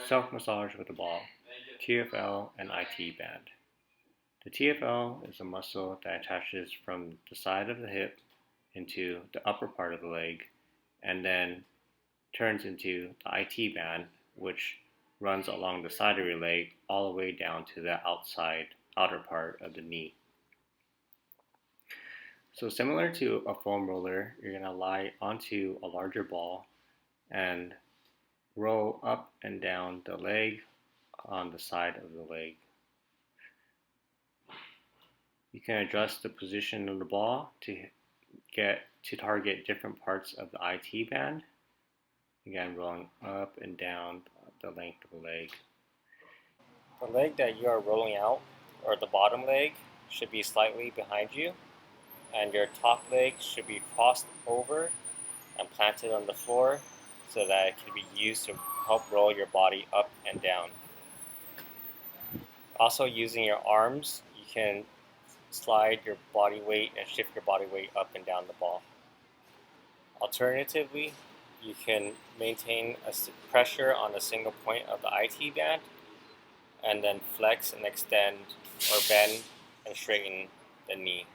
Self-massage with the ball, TFL and IT band. The TFL is a muscle that attaches from the side of the hip into the upper part of the leg and then turns into the IT band, which runs along the side of your leg all the way down to the outer part of the knee. So similar to a foam roller, you're going to lie onto a larger ball and roll up and down the leg on the side of the leg. You can adjust the position of the ball to target different parts of the IT band. Again, rolling up and down the length of the leg. The leg that you are rolling out, or the bottom leg, should be slightly behind you, and your top leg should be crossed over and planted on the floor so that it can be used to help roll your body up and down. Also, using your arms, you can slide your body weight and shift your body weight up and down the ball. Alternatively, you can maintain a pressure on a single point of the IT band and then flex and extend or bend and straighten the knee.